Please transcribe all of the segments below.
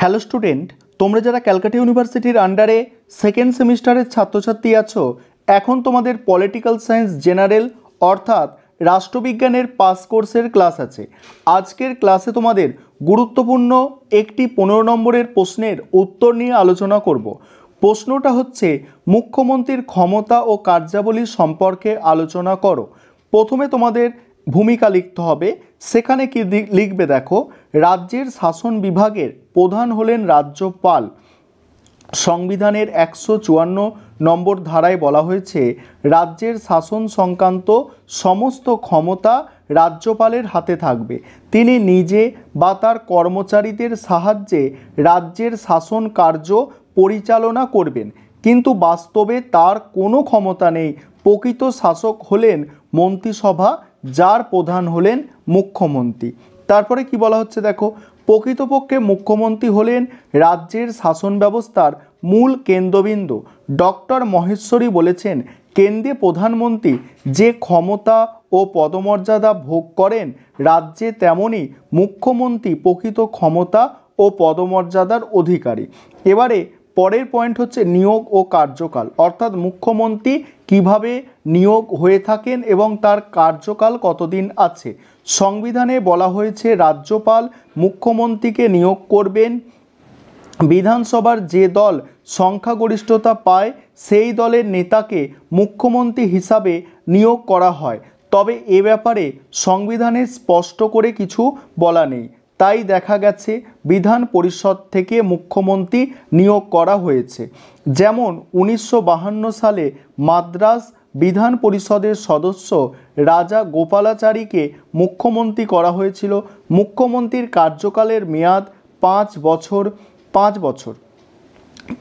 Hello student, তোমরা যারা ক্যালকাটা ইউনিভার্সিটির আন্ডারে সেকেন্ড সেমিস্টারের ছাত্রছাত্রী আছো, এখন তোমাদের পলিটিক্যাল সায়েন্স জেনারেল অর্থাৎ রাষ্ট্রবিজ্ঞানের পাস কোর্সের ক্লাস আছে। আজকের ক্লাসে তোমাদের গুরুত্বপূর্ণ একটি 15 নম্বরের প্রশ্নের উত্তর নিয়ে আলোচনা করব। প্রশ্নটা হচ্ছে, মুখ্যমন্ত্রীর ক্ষমতা ও কার্যাবলী সম্পর্কে আলোচনা করো। প্রথমে তোমাদের ভূমিকা লিখতে হবে। সেখানে কি লিখবে দেখো, রাজ্যের শাসন বিভাগের প্রধান হলেন রাজ্যপাল। সংবিধানের 154 নম্বর ধারায় বলা হয়েছে, রাজ্যের শাসন সংক্রান্ত সমস্ত ক্ষমতা রাজ্যপালের হাতে থাকবে। তিনি নিজে বা তার কর্মচারীদের সাহায্যে রাজ্যের শাসন কার্য পরিচালনা করবেন, কিন্তু বাস্তবে তার কোনো ক্ষমতা নেই। প্রকৃত শাসক হলেন মন্ত্রিসভা, যার প্রধান হলেন মুখ্যমন্ত্রী। তারপরে কি বলা হচ্ছে দেখো, প্রকৃতপক্ষে মুখ্যমন্ত্রী হলেন রাজ্যের শাসন ব্যবস্থার মূল কেন্দ্রবিন্দু। ডক্টর মহেশ্বরী বলেছেন, কেন্দ্রে প্রধানমন্ত্রী যে ক্ষমতা ও পদমর্যাদা ভোগ করেন রাজ্যে, তেমনি মুখ্যমন্ত্রী প্রকৃত ক্ষমতা ও পদমর্যাদার অধিকারী। এবারে পরের পয়েন্ট হচ্ছে নিয়োগ ও কার্যকাল, অর্থাৎ মুখ্যমন্ত্রী কিভাবে নিয়োগ হয়ে থাকেন এবং তার কার্যকাল কতদিন আছে। সংবিধানে বলা হয়েছে, রাজ্যপাল মুখ্যমন্ত্রীকে নিয়োগ করবেন। বিধানসভার যে দল সংখ্যাগরিষ্ঠতা পায় সেই দলের নেতাকে মুখ্যমন্ত্রী হিসাবে নিয়োগ করা হয়। তবে এ ব্যাপারে সংবিধানে স্পষ্ট করে কিছু বলা নেই, তাই দেখা গেছে বিধান পরিষদ থেকে মুখ্যমন্ত্রী নিয়োগ করা হয়েছে। যেমন 1952 সালে মাদ্রাস বিধান পরিষদের সদস্য রাজা গোপালাচারীকে মুখ্যমন্ত্রী করা হয়েছিল। মুখ্যমন্ত্রীর কার্যকালের মেয়াদ 5 বছর,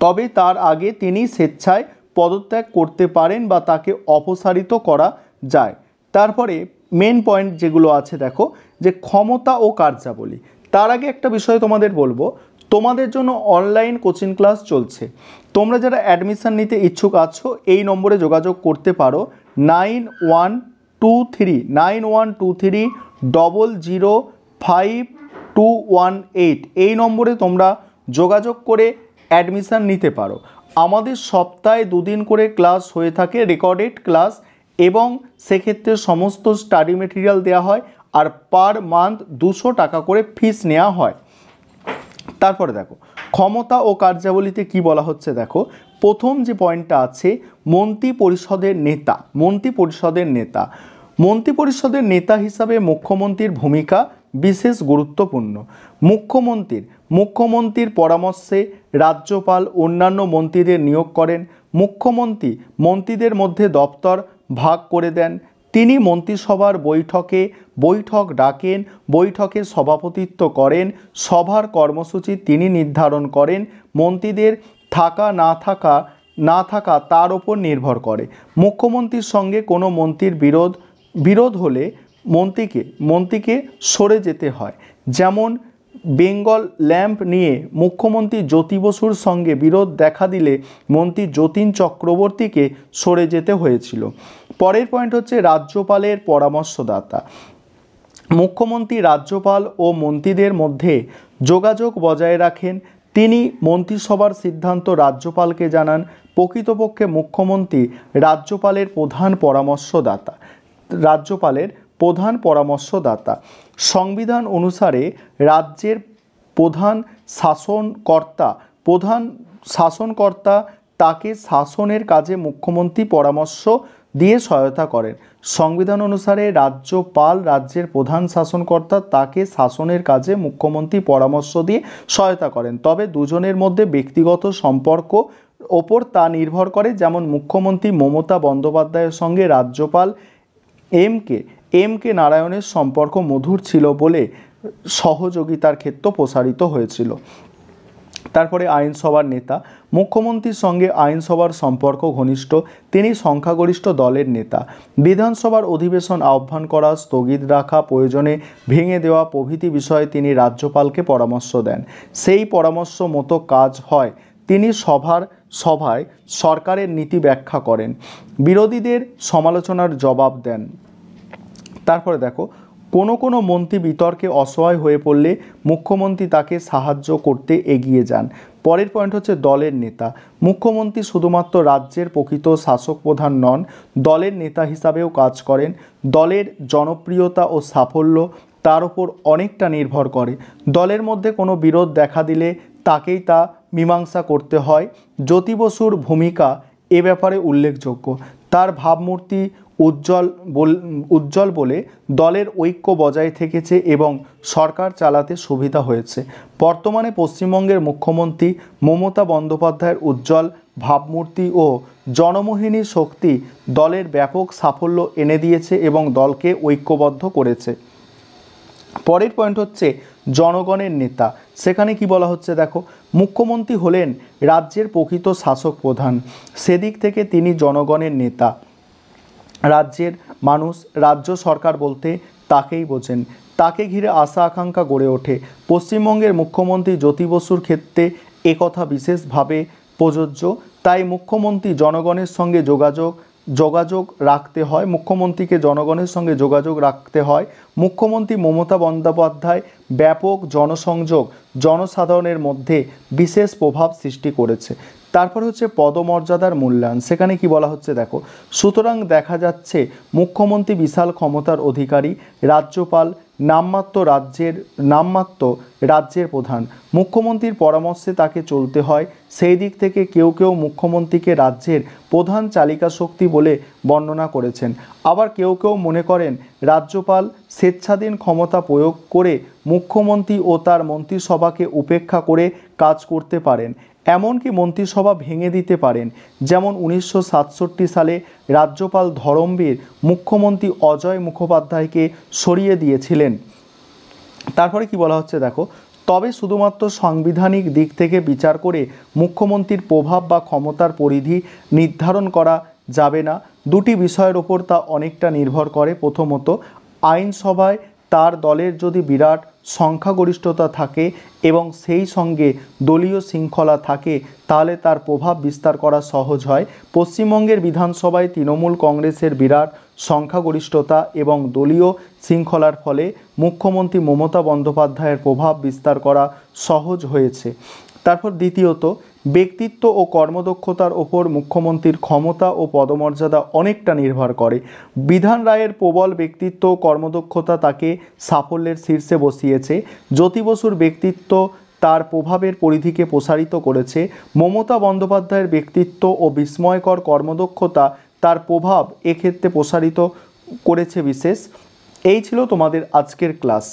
তবে তার আগে তিনি স্বেচ্ছায় পদত্যাগ করতে পারেন বা তাকে অপসারিত করা যায়। তারপরে মেন পয়েন্ট যেগুলো আছে দেখো, যে ক্ষমতা ও কার্যাবলী। তার আগে একটা বিষয় তোমাদের বলবো, তোমাদের জন্য অনলাইন কোচিং ক্লাস চলছে। তোমরা যারা অ্যাডমিশন নিতে ইচ্ছুক আছো, এই নম্বরে যোগাযোগ করতে পারো, 9123005218। এই নম্বরে তোমরা যোগাযোগ করে অ্যাডমিশান নিতে পারো। আমাদের সপ্তাহে 2 দিন করে ক্লাস হয়ে থাকে, রেকর্ডেড ক্লাস, এবং সেক্ষেত্রে সমস্ত স্টাডি মেটেরিয়াল দেওয়া হয়, আর পার মান্থ 200 টাকা করে ফিস নেওয়া হয়। তারপরে দেখো, ক্ষমতা ও কার্যাবলীতে কি বলা হচ্ছে দেখো, প্রথম যে পয়েন্টটা আছে, মন্ত্রী পরিষদের নেতা হিসাবে মুখ্যমন্ত্রীর ভূমিকা বিশেষ গুরুত্বপূর্ণ। মুখ্যমন্ত্রীর পরামর্শে রাজ্যপাল অন্যান্য মন্ত্রীদের নিয়োগ করেন। মুখ্যমন্ত্রী মন্ত্রীদের মধ্যে দপ্তর ভাগ করে দেন। তিনি মন্ত্রিসভার বৈঠক ডাকেন, বৈঠকে সভাপতিত্ব করেন, সভার কর্মসূচি তিনি নির্ধারণ করেন। মন্ত্রীদের থাকা না থাকা তার উপর নির্ভর করে। মুখ্যমন্ত্রীর সঙ্গে কোনো মন্ত্রীর বিরোধ হলে মন্ত্রীকে সরে যেতে হয়। যেমন বেঙ্গল ল্যাম্প নিয়ে মুখ্যমন্ত্রী জ্যোতি বসুর সঙ্গে বিরোধ দেখা দিলে মন্ত্রী যতীন চক্রবর্তীকে সরে যেতে হয়েছিল। পরের পয়েন্ট হচ্ছে রাজ্যপালের পরামর্শদাতা। মুখ্যমন্ত্রী রাজ্যপাল ও মন্ত্রীদের মধ্যে যোগাযোগ বজায় রাখেন। তিনি মন্ত্রিসভার সিদ্ধান্ত রাজ্যপালকে জানান। প্রকৃতপক্ষে মুখ্যমন্ত্রী রাজ্যপালের প্রধান পরামর্শদাতা। সংবিধান অনুসারে রাজ্যের প্রধান শাসনকর্তা তাকে শাসনের কাজে মুখ্যমন্ত্রী পরামর্শ দিয়ে সহায়তা করেন। সংবিধান অনুসারে রাজ্যপাল রাজ্যের প্রধান শাসনকর্তা, তাকে শাসনের কাজে মুখ্যমন্ত্রী পরামর্শ দিয়ে সহায়তা করেন। তবে দুজনের মধ্যে ব্যক্তিগত সম্পর্ক ওপর তা নির্ভর করে। যেমন মুখ্যমন্ত্রী মমতা বন্দ্যোপাধ্যায়ের সঙ্গে রাজ্যপাল এম কে নারায়ণের সম্পর্ক মধুর ছিল বলে সহযোগিতার ক্ষেত্র প্রসারিত হয়েছিল। তারপরে আইনসভার নেতা। মুখ্যমন্ত্রীর সঙ্গে আইনসভার সম্পর্ক ঘনিষ্ঠ। তিনি সংখ্যাগরিষ্ঠ দলের নেতা। বিধানসভার অধিবেশন আহ্বান করা, স্থগিত রাখা, প্রয়োজনে ভেঙে দেওয়া প্রভৃতি বিষয়ে তিনি রাজ্যপালকে পরামর্শ দেন। সেই পরামর্শ মতো কাজ হয়। তিনি সভায় সরকারের নীতি ব্যাখ্যা করেন, বিরোধীদের সমালোচনার জবাব দেন। তারপরে দেখো, কোনো মন্ত্রী বিতর্কে অসহায় হয়ে পড়লে মুখ্যমন্ত্রী তাকে সাহায্য করতে এগিয়ে যান। পরের পয়েন্ট হচ্ছে দলের নেতা। মুখ্যমন্ত্রী শুধুমাত্র রাজ্যের প্রকৃত শাসক প্রধান নন, দলের নেতা হিসাবেও কাজ করেন। দলের জনপ্রিয়তা ও সাফল্য তার উপর অনেকটা নির্ভর করে। দলের মধ্যে কোনো বিরোধ দেখা দিলে তাকেই তা মীমাংসা করতে হয়। জ্যোতি বসুর ভূমিকা এ ব্যাপারে উল্লেখযোগ্য। তার ভাবমূর্তি উজ্জ্বল বলে দলের ঐক্য বজায় থেকেছে এবং সরকার চালাতে সুবিধা হয়েছে। বর্তমানে পশ্চিমবঙ্গের মুখ্যমন্ত্রী মমতা বন্দ্যোপাধ্যায়ের উজ্জ্বল ভাবমূর্তি ও জনমোহিনী শক্তি দলের ব্যাপক সাফল্য এনে দিয়েছে এবং দলকে ঐক্যবদ্ধ করেছে। পরের পয়েন্ট হচ্ছে জনগণের নেতা। সেখানে কি বলা হচ্ছে দেখো, মুখ্যমন্ত্রী হলেন রাজ্যের প্রকৃত শাসক প্রধান, সেদিক থেকে তিনি জনগণের নেতা। রাজ্যের মানুষ রাজ্য সরকার বলতে তাকেই বোঝেন, তাকে ঘিরে আশা আকাঙ্ক্ষা গড়ে ওঠে। পশ্চিমবঙ্গের মুখ্যমন্ত্রী জ্যোতি বসুর ক্ষেত্রে একথা বিশেষভাবে প্রযোজ্য। তাই মুখ্যমন্ত্রী জনগণের সঙ্গে যোগাযোগ রাখতে হয়, মুখ্যমন্ত্রীকে জনগণের সঙ্গে যোগাযোগ রাখতে হয়। মুখ্যমন্ত্রী মমতা বন্দ্যোপাধ্যায় ব্যাপক জনসংযোগ জনসাধারণের মধ্যে বিশেষ প্রভাব সৃষ্টি করেছে। তারপর হচ্ছে পদমর্যাদার মূল্যায়ন। সেখানে কি বলা হচ্ছে দেখো, সুতরাং দেখা যাচ্ছে মুখ্যমন্ত্রী বিশাল ক্ষমতার অধিকারী, রাজ্যপাল নামমাত্র রাজ্যের প্রধান। মুখ্যমন্ত্রীর পরামর্শে তাকে চলতে হয়। সেই দিক থেকে কেউ মুখ্যমন্ত্রীকে রাজ্যের প্রধান চালিকা শক্তি বলে বর্ণনা করেছেন। আবার কেউ মনে করেন রাজ্যপাল স্বেচ্ছাধীন ক্ষমতা প্রয়োগ করে মুখ্যমন্ত্রী ও তার মন্ত্রিসভাকে উপেক্ষা করে কাজ করতে পারেন, এমনকি মন্ত্রিসভা ভেঙে দিতে পারেন। যেমন 1967 সালে রাজ্যপাল ধরমবীর মুখ্যমন্ত্রী অজয় মুখোপাধ্যায়কে সরিয়ে দিয়েছিলেন। তারপরে কি বলা হচ্ছে দেখো, তবে শুধুমাত্র সাংবিধানিক দিক থেকে বিচার করে মুখ্যমন্ত্রীর প্রভাব বা ক্ষমতার পরিধি নির্ধারণ করা যাবে না। দুটি বিষয়ের ওপর তা অনেকটা নির্ভর করে। প্রথমত, আইনসভায় তার দলের যদি বিরাট সংখ্যাগরিষ্ঠতা থাকে এবং সেই সঙ্গে দলীয় শৃঙ্খলা থাকে, তাহলে তার প্রভাব বিস্তার করা সহজ হয়। পশ্চিমবঙ্গের বিধানসভায় তৃণমূল কংগ্রেসের বিরাট সংখ্যাগরিষ্ঠতা এবং দলীয় শৃঙ্খলার ফলে মুখ্যমন্ত্রী মমতা বন্দ্যোপাধ্যায়ের প্রভাব বিস্তার করা সহজ হয়েছে। তারপর দ্বিতীয়ত, ব্যক্তিত্ব ও কর্মদক্ষতার ওপর মুখ্যমন্ত্রীর ক্ষমতা ও পদমর্যাদা অনেকটা নির্ভর করে। বিধান রায়ের প্রবল ব্যক্তিত্ব ও কর্মদক্ষতা তাকে সাফল্যের শীর্ষে বসিয়েছে। জ্যোতি বসুর ব্যক্তিত্ব তার প্রভাবের পরিধিকে প্রসারিত করেছে। মমতা বন্দ্যোপাধ্যায়ের ব্যক্তিত্ব ও বিস্ময়কর কর্মদক্ষতা তার প্রভাব এক্ষেত্রে প্রসারিত করেছে বিশেষ। এই ছিল তোমাদের আজকের ক্লাস।